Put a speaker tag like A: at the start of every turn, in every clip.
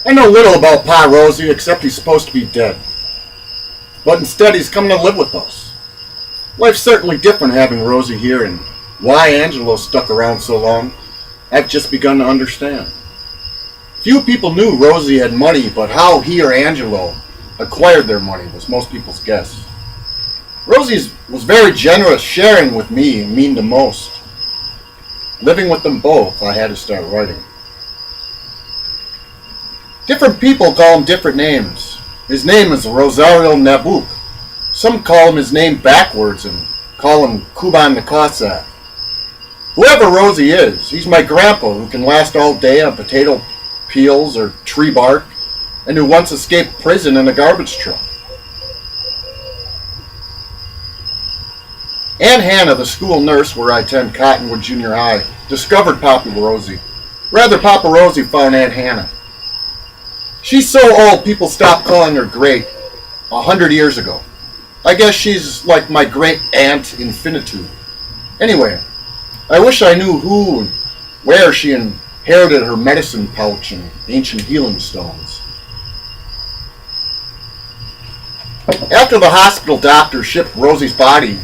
A: I know little about Pa Rosie except he's supposed to be dead. But instead he's coming to live with us. Life's certainly different having Rosie here, and why Angelo stuck around so long, I've just begun to understand. Few people knew Rosie had money, but how he or Angelo acquired their money was most people's guess. Rosie was very generous, sharing with me and mean to most. Living with them both, I had to start writing. Different people call him different names. His name is Rosario Nabuc. Some call him his name backwards and call him Kuban the Cossack. Whoever Rosie is, he's my grandpa who can last all day on potato peels or tree bark, and who once escaped prison in a garbage truck. Aunt Hannah, the school nurse where I attend Cottonwood Junior High, discovered Papa Rosie. Rather, Papa Rosie found Aunt Hannah. She's so old people stopped calling her great 100 years ago. I guess she's like my great aunt infinitude. Anyway, I wish I knew who and where she inherited her medicine pouch and ancient healing stones. After the hospital doctor shipped Rosie's body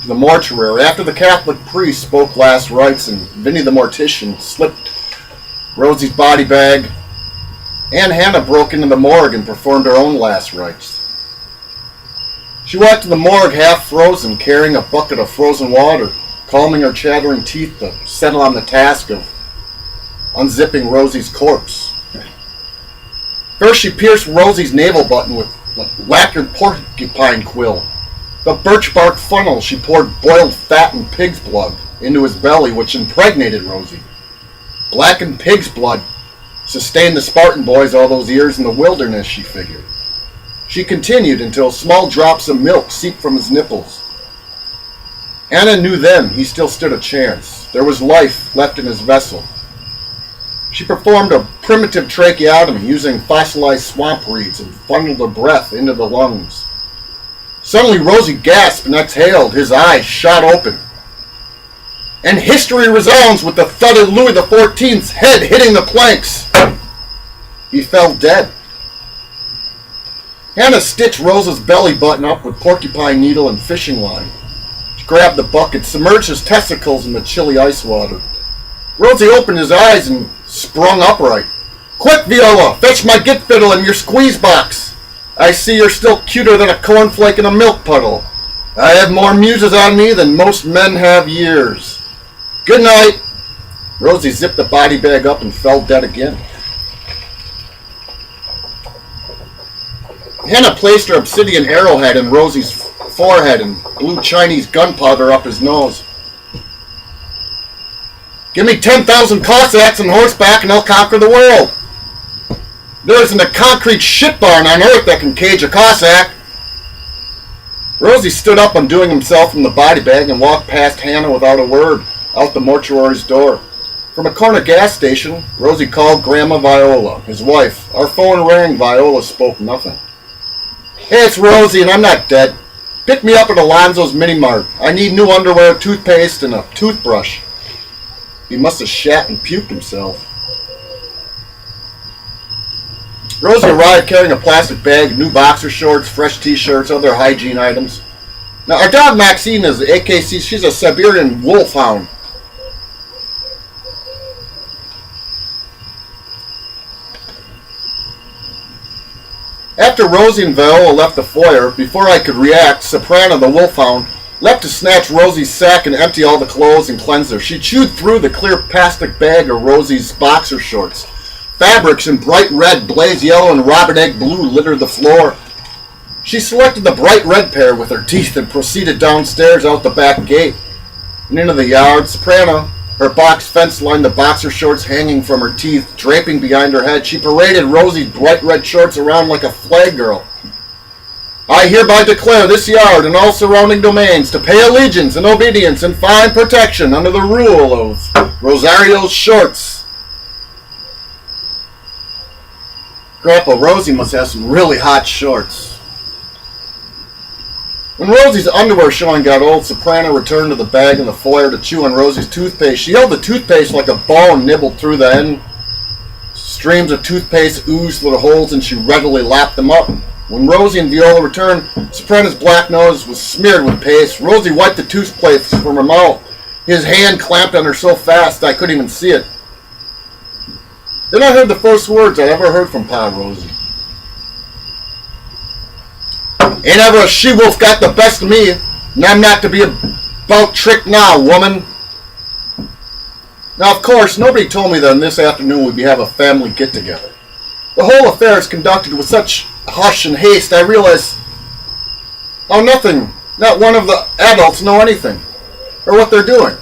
A: to the mortuary, after the Catholic priest spoke last rites and Vinny the mortician slipped Rosie's body bag, Aunt Hannah broke into the morgue and performed her own last rites. She walked to the morgue half frozen, carrying a bucket of frozen water, calming her chattering teeth to settle on the task of unzipping Rosie's corpse. First she pierced Rosie's navel button with lacquered porcupine quill. The birch bark funnel she poured boiled fat and pig's blood into his belly, which impregnated Rosie. Blackened pig's blood sustained the Spartan boys all those years in the wilderness, she figured. She continued until small drops of milk seeped from his nipples. Anna knew then he still stood a chance. There was life left in his vessel. She performed a primitive tracheotomy using fossilized swamp reeds and funneled her breath into the lungs. Suddenly Rosie gasped and exhaled, his eyes shot open. And history resounds with the thud of Louis XIV's head hitting the planks. He fell dead. Hannah stitched Rosa's belly button up with porcupine needle and fishing line. She grabbed the bucket, submerged his testicles in the chilly ice water. Rosie opened his eyes and sprung upright. "Quick, Viola! Fetch my git fiddle and your squeeze box! I see you're still cuter than a cornflake in a milk puddle. I have more muses on me than most men have years. Good night!" Rosie zipped the body bag up and fell dead again. Hannah placed her obsidian arrowhead in Rosie's forehead and blew Chinese gunpowder up his nose. "Give me 10,000 Cossacks on horseback and I'll conquer the world. There isn't a concrete shit barn on earth that can cage a Cossack." Rosie stood up, undoing himself from the body bag, and walked past Hannah without a word, out the mortuary's door. From a corner gas station, Rosie called Grandma Viola, his wife. Our phone rang. Viola spoke nothing. "Hey, it's Rosie, and I'm not dead. Pick me up at Alonzo's Mini Mart. I need new underwear, toothpaste, and a toothbrush." He must have shat and puked himself. Rosie arrived carrying a plastic bag, new boxer shorts, fresh t-shirts, other hygiene items. Now, our dog Maxine is AKC. She's a Siberian wolfhound. After Rosie and Viola left the foyer, before I could react, Soprano, the wolfhound, leapt to snatch Rosie's sack and empty all the clothes and cleanse her. She chewed through the clear plastic bag of Rosie's boxer shorts. Fabrics in bright red, blaze yellow, and robin egg blue littered the floor. She selected the bright red pair with her teeth and proceeded downstairs out the back gate and into the yard. Soprano, her box fence lined the boxer shorts hanging from her teeth, draping behind her head. She paraded Rosie's bright red shorts around like a flag girl. "I hereby declare this yard and all surrounding domains to pay allegiance and obedience and find protection under the rule of Rosario's shorts." Grandpa, Rosie must have some really hot shorts. When Rosie's underwear showing got old, Soprano returned to the bag in the foyer to chew on Rosie's toothpaste. She held the toothpaste like a ball and nibbled through the end Streams of toothpaste oozed through the holes and she readily lapped them up. When Rosie and Viola returned, Soprano's black nose was smeared with paste. Rosie wiped the toothpaste from her mouth. His hand clamped on her so fast I couldn't even see it. Then I heard the first words I'd ever heard from Pa Rosie. Ain't ever a she-wolf got the best of me, and I'm not to be about tricked now, woman. Now, of course, nobody told me that on this afternoon we'd have a family get-together. The whole affair is conducted with such hush and haste, I realized not one of the adults know anything, or what they're doing.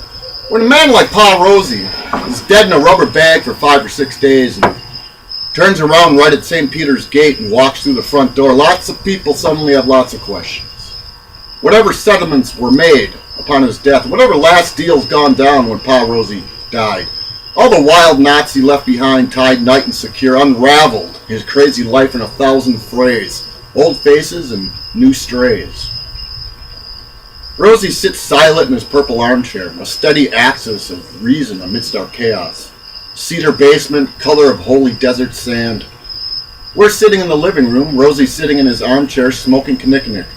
A: When a man like Pa Rosie is dead in a rubber bag for 5 or 6 days and turns around right at St. Peter's Gate and walks through the front door, lots of people suddenly have lots of questions. Whatever settlements were made upon his death, whatever last deals gone down when Pa Rosie died, all the wild knots he left behind tied night and secure unraveled his crazy life in 1,000 frays, old faces and new strays. Rosie sits silent in his purple armchair, a steady axis of reason amidst our chaos. Cedar basement, color of holy desert sand. We're sitting in the living room, Rosie sitting in his armchair smoking knick-knack.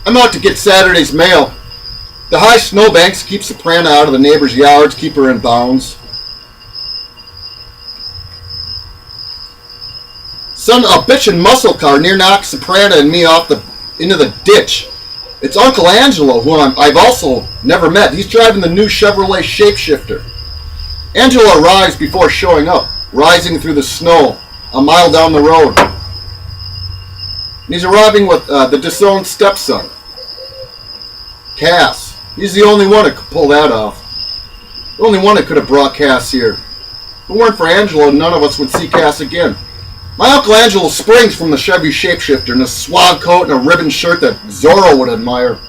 A: I'm out to get Saturday's mail. The high snowbanks keep Soprano out of the neighbors' yards, keep her in bounds. A bitchin' muscle car near knocks Soprano and me off into the ditch. It's Uncle Angelo, who I've also never met. He's driving the new Chevrolet Shapeshifter. Angelo arrives before showing up, rising through the snow a mile down the road. And he's arriving with the disowned stepson, Cass. He's the only one that could pull that off. The only one that could have brought Cass here. If it weren't for Angelo, none of us would see Cass again. My Uncle Angelo springs from the Chevy Shapeshifter in a suave coat and a ribbon shirt that Zorro would admire.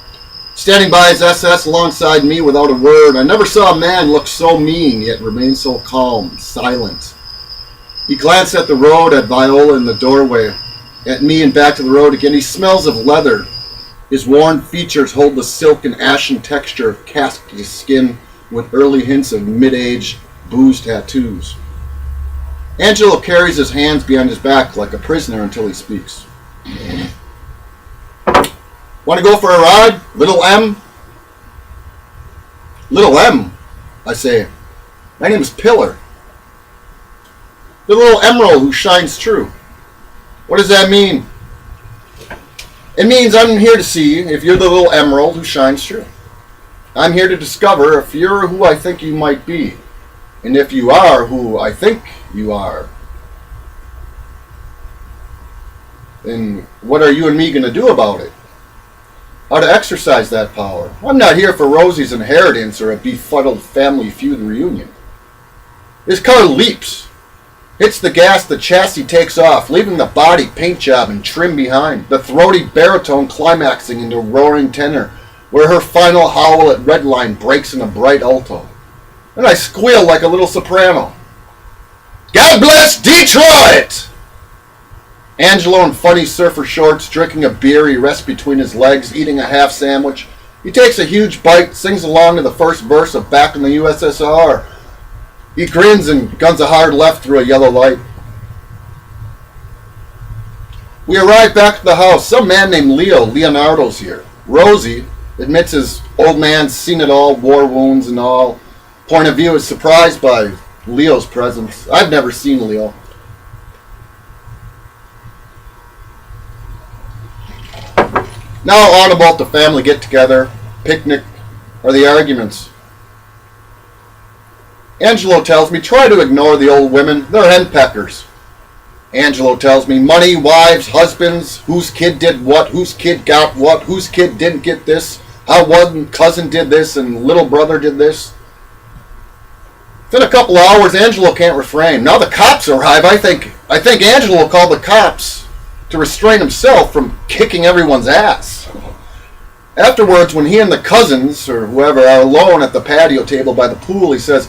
A: Standing by his SS alongside me without a word, I never saw a man look so mean yet remain so calm, silent. He glanced at the road, at Viola in the doorway, at me and back to the road again. He smells of leather. His worn features hold the silk and ashen texture of casted skin with early hints of mid-age booze tattoos. Angelo carries his hands behind his back like a prisoner until he speaks. Want to go for a ride, Little M? Little M, I say. My name is Pillar. The little emerald who shines true. What does that mean? It means I'm here to see if you're the little emerald who shines true. I'm here to discover if you're who I think you might be. And if you are who I think you are, then what are you and me going to do about it? How to exercise that power? I'm not here for Rosie's inheritance or a befuddled family feud reunion. His car leaps, hits the gas, the chassis takes off, leaving the body paint job and trim behind, the throaty baritone climaxing into roaring tenor, where her final howl at redline breaks in a bright alto. And I squeal like a little soprano. God bless Detroit! Angelo in funny surfer shorts, drinking a beer, he rests between his legs, eating a half sandwich. He takes a huge bite, sings along to the first verse of Back in the USSR. He grins and guns a hard left through a yellow light. We arrive back at the house. Some man named Leonardo's here. Rosie admits his old man's seen it all, war wounds and all. Point of view is surprised by Leo's presence. I've never seen Leo. Now on about the family get-together, picnic, or the arguments. Angelo tells me, try to ignore the old women. They're henpeckers. Angelo tells me, money, wives, husbands, whose kid did what, whose kid got what, whose kid didn't get this, how one cousin did this and little brother did this. Within a couple of hours, Angelo can't refrain. Now the cops arrive. I think Angelo will call the cops to restrain himself from kicking everyone's ass. Afterwards, when he and the cousins, or whoever, are alone at the patio table by the pool, he says,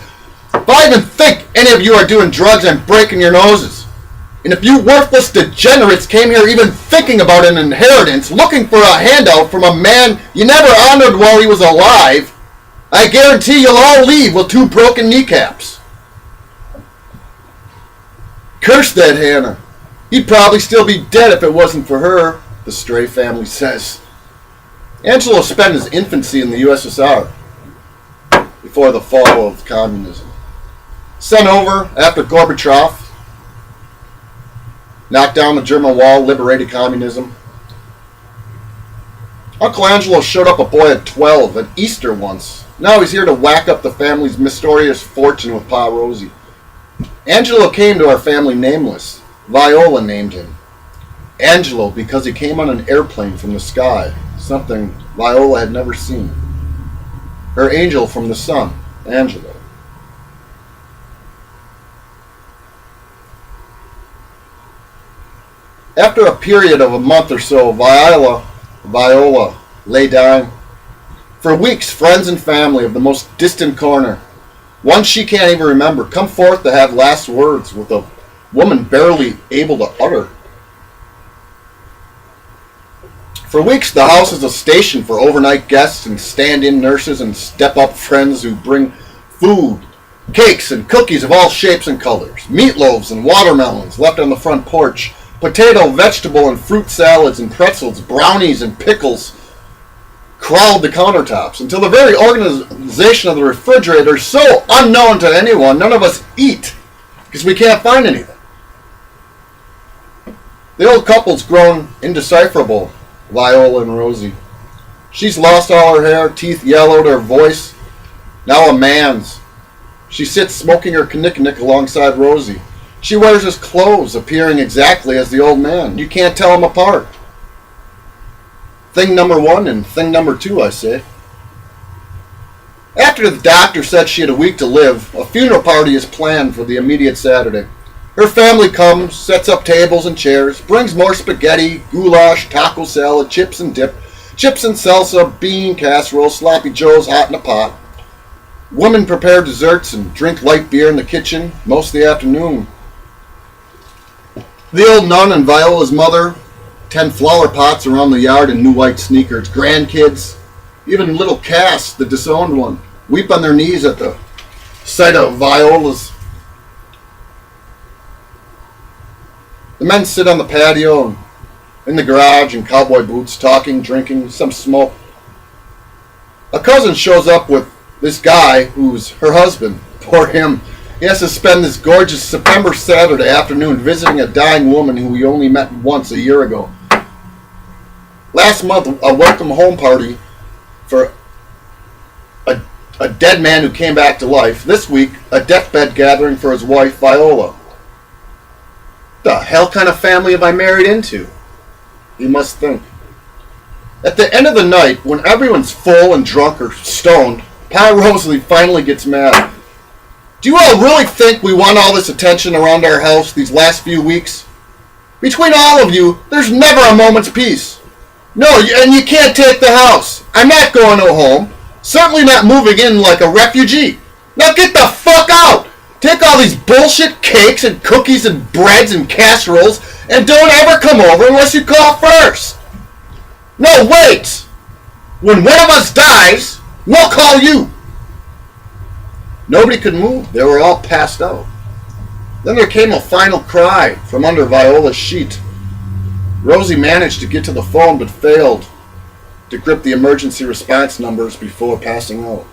A: if I even think any of you are doing drugs, I'm breaking your noses. And if you worthless degenerates came here even thinking about an inheritance, looking for a handout from a man you never honored while he was alive, I guarantee you'll all leave with 2 broken kneecaps. Curse that Hannah. He'd probably still be dead if it wasn't for her, the Stray family says. Angelo spent his infancy in the USSR before the fall of communism. Sent over after Gorbachev knocked down the German Wall, liberated communism. Uncle Angelo showed up a boy at 12 at Easter once. Now he's here to whack up the family's mysterious fortune with Pa Rosie. Angelo came to our family nameless. Viola named him Angelo because he came on an airplane from the sky, something Viola had never seen. Her angel from the sun, Angelo. After a period of a month or so, Viola lay dying. For weeks, friends and family of the most distant corner, one she can't even remember, come forth to have last words with a woman barely able to utter. For weeks, the house is a station for overnight guests and stand-in nurses and step-up friends who bring food, cakes and cookies of all shapes and colors, meatloaves and watermelons left on the front porch, potato, vegetable, and fruit salads and pretzels, brownies and pickles crowd the countertops until the very organization of the refrigerator is so unknown to anyone, none of us eat because we can't find anything. The old couple's grown indecipherable, Viola and Rosie. She's lost all her hair, teeth yellowed, her voice now a man's. She sits smoking her knick-knack alongside Rosie. She wears his clothes, appearing exactly as the old man. You can't tell them apart. Thing number one and thing number two, I say. After the doctor said she had a week to live, a funeral party is planned for the immediate Saturday. Her family comes, sets up tables and chairs, brings more spaghetti, goulash, taco salad, chips and dip, chips and salsa, bean casserole, sloppy joes hot in a pot. Women prepare desserts and drink light beer in the kitchen most of the afternoon. The old nun and Viola's mother tend flower pots around the yard in new white sneakers. Grandkids, even little Cass, the disowned one, weep on their knees at the sight of Viola's. The men sit on the patio and in the garage in cowboy boots, talking, drinking, some smoke. A cousin shows up with this guy who's her husband. Poor him. He has to spend this gorgeous September Saturday afternoon visiting a dying woman who he only met once a year ago. Last month, a welcome home party for a dead man who came back to life. This week, a deathbed gathering for his wife, Viola. The hell kind of family have I married into? You must think. At the end of the night, when everyone's full and drunk or stoned, Pa Rosie finally gets mad. Do you all really think we want all this attention around our house these last few weeks? Between all of you, there's never a moment's peace. No, and you can't take the house. I'm not going to a home. Certainly not moving in like a refugee. Now get the fuck out! Take all these bullshit cakes and cookies and breads and casseroles and don't ever come over unless you call first. No, wait! When one of us dies, we'll call you. Nobody could move. They were all passed out. Then there came a final cry from under Viola's sheet. Rosie managed to get to the phone but failed to grip the emergency response numbers before passing out.